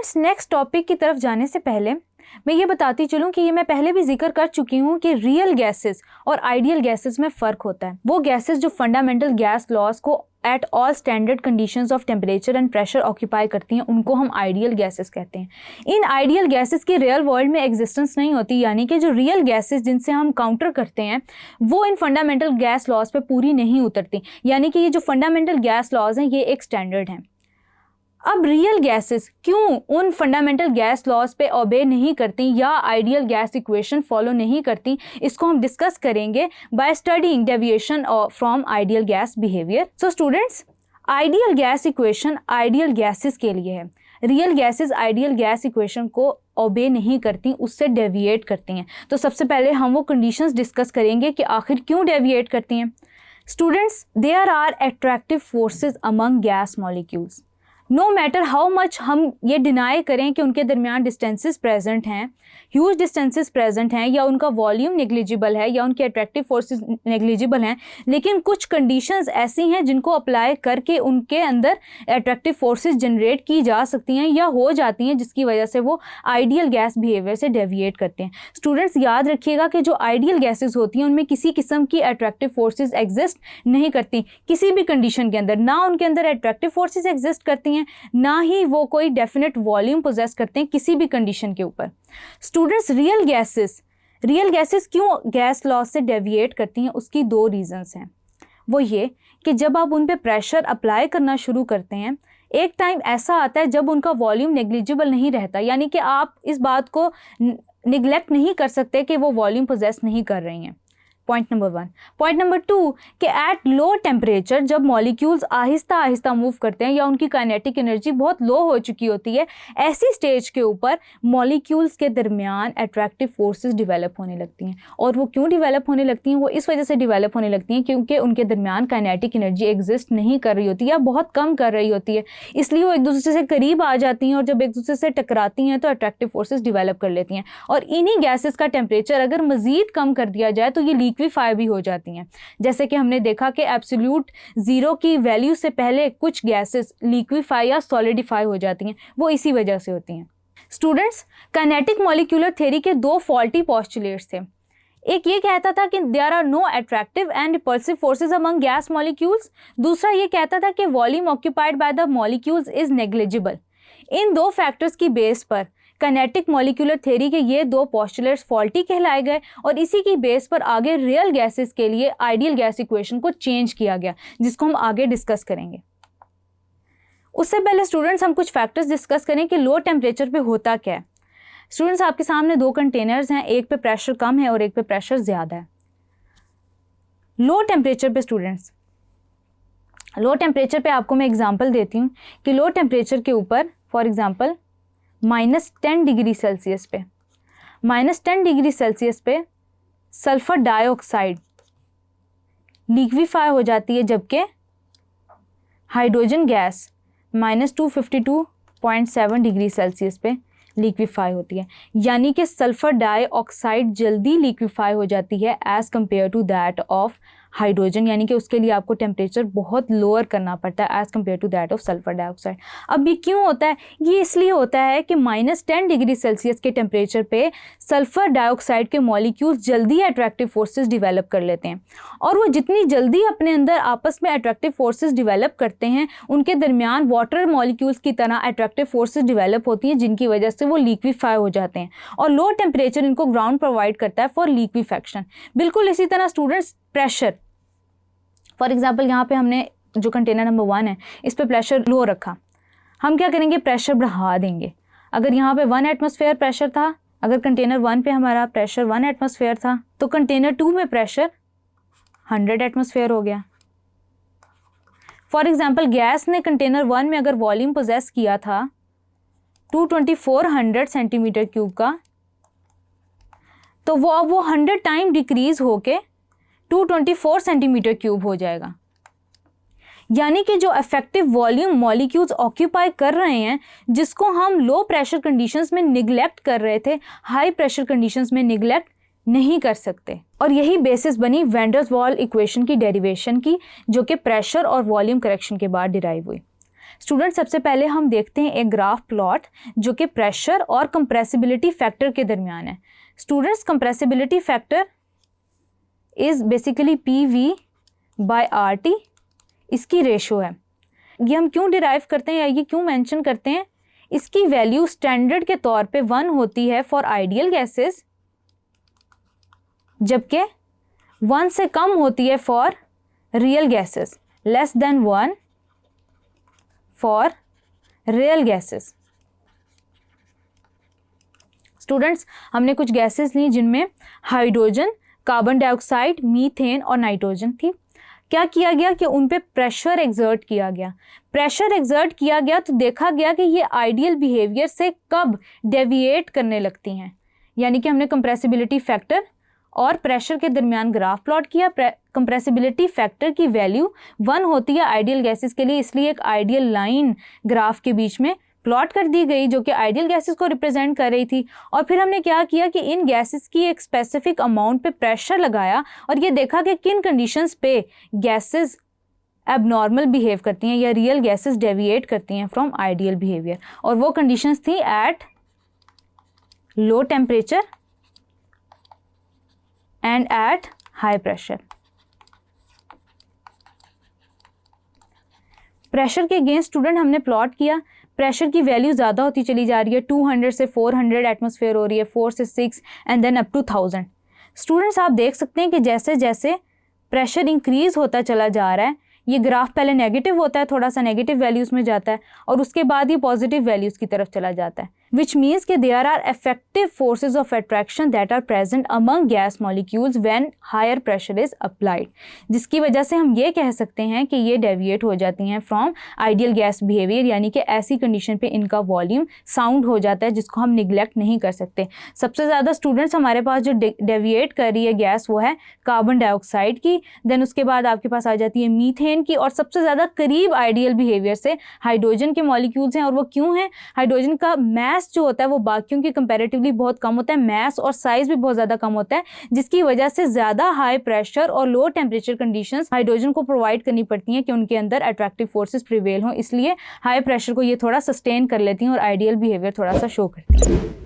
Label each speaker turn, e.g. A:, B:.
A: Students, next topic की तरफ जाने से पहले मैं ये बताती चलूँ कि ये मैं पहले भी जिक्र कर चुकी हूँ कि रियल गैसेस और आइडियल गैसेस में फ़र्क होता है। वो गैसेस जो फंडामेंटल गैस लॉज को at all standard conditions of temperature and pressure occupy करती हैं, उनको हम आइडियल गैसेस कहते हैं। इन आइडियल गैसेस की रियल वर्ल्ड में एग्जिस्टेंस नहीं होती, यानी कि जो रियल गैसेस जिनसे हम काउंटर करते हैं वो इन फंडामेंटल गैस लॉज पे पूरी नहीं उतरती, यानी कि ये जो फंडामेंटल गैस लॉज हैं ये एक स्टैंडर्ड हैं। अब रियल गैसेस क्यों उन फंडामेंटल गैस लॉज पे ओबे नहीं करती या आइडियल गैस इक्वेशन फॉलो नहीं करती, इसको हम डिस्कस करेंगे by studying deviation from ideal gas behaviour. So students, ideal gas equation ideal gases के लिए है। Real gases ideal gas equation को ओबे नहीं करती, उससे डेविएट करती हैं। तो सबसे पहले हम वो कंडीशंस डिस्कस करेंगे कि आखिर क्यों डेविएट करती हैं। Students, there are attractive forces among gas molecules. No matter how much हम ये डिनाई करें कि उनके दरमियान डिस्टेंसेस प्रेजेंट हैं, ह्यूज डिस्टेंसेस प्रेजेंट हैं, या उनका वॉल्यूम नेग्लिजिबल है, या उनके अट्रैक्टिव फोर्सेस नेग्लिजिबल हैं, लेकिन कुछ कंडीशंस ऐसी हैं जिनको अप्लाई करके उनके अंदर अट्रैक्टिव फोर्सेस जनरेट की जा सकती हैं या हो जाती हैं, जिसकी वजह से वो आइडियल गैस बिहेवियर से डेविएट करते हैं। स्टूडेंट्स, याद रखिएगा कि जो आइडियल गैसेज होती हैं उनमें किसी किस्म की अट्रैक्टिव फोर्सेज एग्जिस्ट नहीं करती किसी भी कंडीशन के अंदर। ना उनके अंदर अट्रैक्टिव फोर्सेज एग्जिस्ट करती हैं, ना ही वो कोई डेफिनेट वॉल्यूम पोजेस करते हैं किसी भी कंडीशन के ऊपर। स्टूडेंट्स, रियल गैसेस क्यों गैस लॉज से डेविएट करती हैं, उसकी दो रीजंस हैं। वो ये कि जब आप उन पे प्रेशर अप्लाई करना शुरू करते हैं, एक टाइम ऐसा आता है जब उनका वॉल्यूम नेग्लिजिबल नहीं रहता, यानी कि आप इस बात को निगलेक्ट नहीं कर सकते कि वो वॉल्यूम पोजेस नहीं कर रही हैं। Point number 1। पॉइंट नंबर 2 कि एट लो टेम्परेचर जब मॉलिक्यूल्स आहिस्ता आहिस्ता मूव करते हैं या उनकी काइनेटिक एनर्जी बहुत लो हो चुकी होती है, ऐसी स्टेज के ऊपर मॉलिक्यूल्स के दरमियान अट्रैक्टिव फोर्सेस डेवलप होने लगती हैं। और वो क्यों डेवलप होने लगती हैं? वो इस वजह से डेवलप होने लगती हैं क्योंकि उनके दरमियान काइनेटिक एनर्जी एग्जिस्ट नहीं कर रही होती या बहुत कम कर रही होती है, इसलिए वो एक दूसरे से करीब आ जाती हैं, और जब एक दूसरे से टकराती हैं तो अट्रैक्टिव फोर्सेस डेवलप कर लेती हैं। और इन्हीं गैसेस का टेम्परेचर अगर मज़ीद कम कर दिया जाए तो ये लिक्विफाई भी हो जाती हैं। जैसे कि हमने देखा कि एब्सोल्यूट जीरो की वैल्यू से पहले कुछ गैसेस लिक्विफाई या सॉलिडिफाई हो जाती हैं, वो इसी वजह से होती हैं। स्टूडेंट्स, काइनेटिक मॉलिक्यूलर थ्योरी के दो फॉल्टी पोस्टुलेट्स थे। एक ये कहता था कि there are no attractive and repulsive forces among gas molecules, दूसरा ये कहता था कि volume occupied by the molecules is negligible. इन दो फैक्टर्स की बेस पर काइनेटिक मॉलिक्यूलर थ्योरी के ये दो पोस्टुलेट्स फॉल्टी कहलाए गए, और इसी की बेस पर आगे रियल गैसेस के लिए आइडियल गैस इक्वेशन को चेंज किया गया, जिसको हम आगे डिस्कस करेंगे। उससे पहले स्टूडेंट्स, हम कुछ फैक्टर्स डिस्कस करें कि लो टेम्परेचर पे होता क्या है। स्टूडेंट्स, आपके सामने दो कंटेनर्स हैं, एक पे प्रेशर कम है और एक पे प्रेशर ज़्यादा है। लो टेम्परेचर पे स्टूडेंट्स, लो टेम्परेचर पे आपको मैं एग्जांपल देती हूँ कि लो टेम्परेचर के ऊपर फॉर एग्जांपल -10 डिग्री सेल्सियस पे, -10 डिग्री सेल्सियस पे सल्फर डाइऑक्साइड लिक्विफाई हो जाती है, जबकि हाइड्रोजन गैस -252.7 डिग्री सेल्सियस पे लिक्विफाई होती है। यानी कि सल्फर डाइऑक्साइड जल्दी लिक्विफाई हो जाती है as compare to that of hydrogen, यानी कि उसके लिए आपको टेम्परेचर बहुत लोअर करना पड़ता है as compare to that of sulphur dioxide. अब ये क्यों होता है? ये इसलिए होता है कि -10 डिग्री सेल्सियस के टेम्परेचर पे सल्फर डाइऑक्साइड के मॉलिक्यूल्स जल्दी अट्रैक्टिव फोर्सेस डेवलप कर लेते हैं, और वो जितनी जल्दी अपने अंदर आपस में अट्रैक्टिव फोर्सेस डेवलप करते हैं, उनके दरमियान वाटर मॉलिक्यूल्स की तरह अट्रैक्टिव फोर्सेस डेवलप होती हैं, जिनकी वजह से वो लिक्विफाई हो जाते हैं, और लो टेम्परेचर इनको ग्राउंड प्रोवाइड करता है फॉर लिक्विफेक्शन। बिल्कुल इसी तरह स्टूडेंट्स, प्रेशर फॉर एग्जांपल यहाँ पे हमने जो कंटेनर नंबर 1 है इस पे प्रेशर लो रखा, हम क्या करेंगे? प्रेशर बढ़ा देंगे। अगर यहाँ पे 1 एटमॉस्फेयर प्रेशर था, अगर कंटेनर 1 पे हमारा प्रेशर 1 एटमॉस्फेयर था, तो कंटेनर 2 में प्रेशर 100 एटमॉस्फेयर हो गया। फॉर एग्जांपल, गैस ने कंटेनर 1 में अगर वॉल्यूम पोजेस किया था 2400 सेंटीमीटर क्यूब का, तो वो 100 टाइम डिक्रीज होके 224 सेंटीमीटर क्यूब हो जाएगा। यानी कि जो इफेक्टिव वॉल्यूम मॉलिक्यूल्स ऑक्यूपाई कर रहे हैं, जिसको हम लो प्रेशर कंडीशंस में निगलेक्ट कर रहे थे, हाई प्रेशर कंडीशंस में निगलेक्ट नहीं कर सकते। और यही बेसिस बनी वैन डर वाल्स इक्वेशन की डेरिवेशन की, जो कि प्रेशर और वॉल्यूम करेक्शन के बाद डिराइव हुई। स्टूडेंट सबसे पहले हम देखते हैं एक ग्राफ प्लॉट जो कि प्रेशर और कंप्रेसिबिलिटी फैक्टर के दरमियान है। Students compressibility factor is basically PV/RT, इसकी रेशो है। ये हम क्यों डिराइव करते हैं या ये क्यों मेंशन करते हैं? इसकी वैल्यू स्टैंडर्ड के तौर पे 1 होती है फॉर आइडियल गैसेस, जबकि 1 से कम होती है for real gases, less than 1 for real gases. Students, हमने कुछ गैसेस ली जिनमें हाइड्रोजन, कार्बन डाइऑक्साइड, मीथेन और नाइट्रोजन थी। क्या किया गया कि उन पे प्रेशर एक्सर्ट किया गया। प्रेशर एक्सर्ट किया गया तो देखा गया कि ये आइडियल बिहेवियर से कब डेविएट करने लगती हैं, यानी कि हमने कंप्रेसिबिलिटी फैक्टर और प्रेशर के दरमियान ग्राफ प्लॉट किया। कंप्रेसिबिलिटी फैक्टर की वैल्यू 1 होती है आइडियल गैसेस के लिए, इसलिए एक आइडियल लाइन ग्राफ के बीच में प्लॉट कर दी गई जो कि आइडियल गैसेस को रिप्रेजेंट कर रही थी। और फिर हमने क्या किया कि इन गैसेस की एक स्पेसिफिक अमाउंट पे प्रेशर लगाया और ये देखा कि किन कंडीशंस पे गैसेस एबनॉर्मल बिहेव करती हैं या रियल गैसेस डेविएट करती हैं फ्रॉम आइडियल बिहेवियर। और वो कंडीशंस थी at low temperature and at high pressure. Pressure के अगेंस्ट स्टूडेंट हमने प्लॉट किया। प्रेशर की वैल्यू ज़्यादा होती चली जा रही है, 200 से 400 एटमॉस्फेयर हो रही है, 4 से 6 and then up to 1000। Students, आप देख सकते हैं कि जैसे जैसे प्रेशर इंक्रीज होता चला जा रहा है, ये ग्राफ पहले नेगेटिव होता है, थोड़ा सा नेगेटिव वैल्यूज़ में जाता है और उसके बाद ये पॉजिटिव वैल्यूज़ की तरफ चला जाता है, विच मीन्स कि there are effective forces of attraction that are present among gas molecules when higher pressure is applied, जिसकी वजह से हम ये कह सकते हैं कि ये डेविएट हो जाती हैं फ्रॉम आइडियल गैस बिहेवियर, यानी कि ऐसी कंडीशन पे इनका वॉल्यूम साउंड हो जाता है जिसको हम निगलेक्ट नहीं कर सकते। सबसे ज़्यादा स्टूडेंट्स हमारे पास जो डेविएट कर रही है गैस वो है कार्बन डाइऑक्साइड की, देन उसके बाद आपके पास आ जाती है मीथेन की, और सबसे ज़्यादा करीब आइडियल बिहेवियर से हाइड्रोजन के मॉलिक्यूल्स हैं। और वो क्यों हैं? हाइड्रोजन का मैस जो होता है वो बाकियों की कंपैरेटिवली बहुत कम होता है, मैस और साइज भी बहुत ज़्यादा कम होता है, जिसकी वजह से ज़्यादा हाई प्रेशर और लो टेम्परेचर कंडीशंस हाइड्रोजन को प्रोवाइड करनी पड़ती हैं कि उनके अंदर अट्रैक्टिव फोर्सेस प्रिवेल हों। इसलिए हाई प्रेशर को ये थोड़ा सस्टेन कर लेती हैं और आइडियल बिहेवियर थोड़ा सा शो करती हैं।